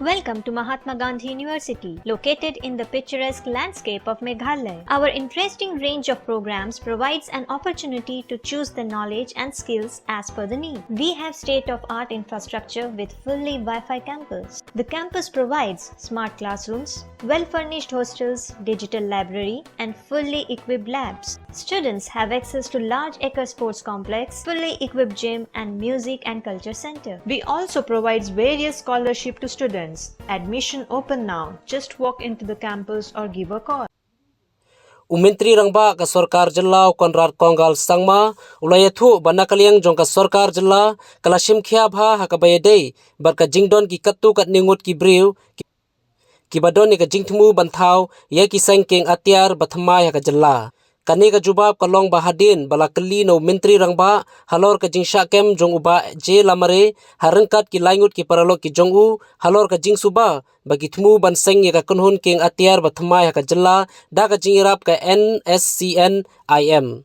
Welcome to Mahatma Gandhi University, located in the picturesque landscape of Meghalaya. Our interesting range of programs provides an opportunity to choose the knowledge and skills as per the need. We have state-of-art infrastructure with fully Wi-Fi campus. The campus provides smart classrooms, well-furnished hostels, digital library, and fully equipped labs. Students have access to large acre sports complex, fully equipped gym, and music and culture center. We also provides various scholarship to students. Admission open now. Just walk into the campus or give a call. Umentri rangba ka Sarkar Jilla Konrad Kongal Sangma ulayathu banakaliang jong ka Sarkar Jilla kalasim khia bha hakabayade barka jingdon ki kattu kat ningut ki briu ki badon ni ka jingthmu banthau ye ki sangking atiar bathmai haka Jilla kani ka jubab kalong bahadin balakali no mentri rangba halor ka jingsha kem jong uba je lamare harengkat ki laingut ki paralok ki jong u halor ka jingsuba bagi thmu ban seng ye ka kunhun king atiar bathmai haka Jilla da ka jingirap ka NSCNIM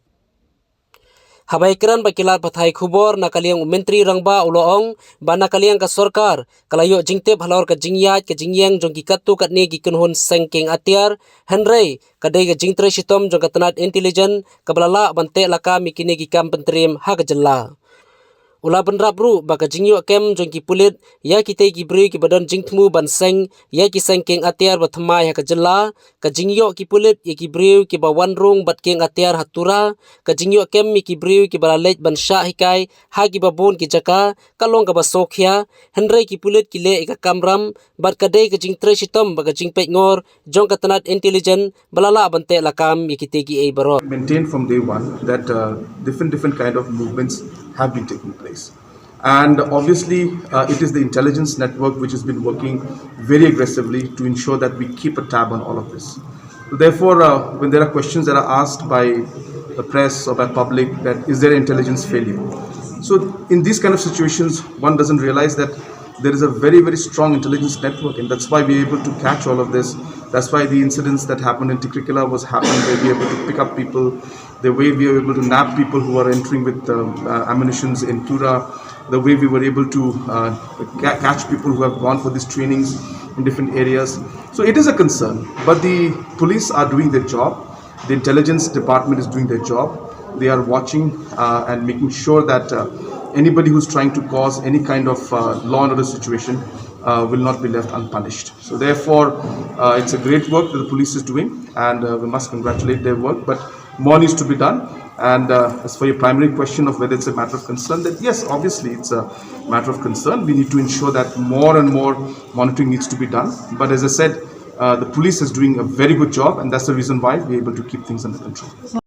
Habai kiran bakilar pathai khubor nakaliang mentri rangba uloong banakaliang ka sarkar kalayo jingtep halor ka jingyat ka jingyang jong ki kattu katni ki kunhun sengking atiar henrei kadai ka jingtre sitom jong ka tanat intelligent kablala bante laka mikini ki kam pentrim ha ka Jilla Ula benrap ru baka jingyo kem jong ki pulit ya kita ki bri ki badan jingthmu ban seng ya ki sengking atiar bathmai ha ka Jilla ka jingyo ki pulit ya ki bri ki bawan rung bat king atiar hatura ka jingyo kem mi ki bri ki balalej ban sha hikai ha ki babon ki jaka kalong ka basokhya henrei ki pulit ki le ka kamram bat kadai ka jingtre sitom baka jingpek ngor jong ka tanat intelligent balala bante lakam ya kita ki ei baro maintained from day one that different kind of movements have been taking place. And obviously, it is the intelligence network which has been working very aggressively to ensure that we keep a tab on all of this. So therefore, when there are questions that are asked by the press or by public that is there intelligence failure? So in these kind of situations, one doesn't realize that there is a very strong intelligence network, and that's why we're able to catch all of this. That's why the incidents that happened in Tikrikila was happening, where we were able to pick up people, the way we were able to nab people who are entering with ammunitions in Tura, the way we were able to catch people who have gone for these trainings in different areas. So it is a concern, but the police are doing their job. The intelligence department is doing their job. They are watching and making sure that anybody who's trying to cause any kind of law and order situation will not be left unpunished. So therefore, it's a great work that the police is doing, and we must congratulate their work, but more needs to be done. And as for your primary question of whether it's a matter of concern, that yes, obviously it's a matter of concern. We need to ensure that more and more monitoring needs to be done. But as I said, the police is doing a very good job, and that's the reason why we're able to keep things under control.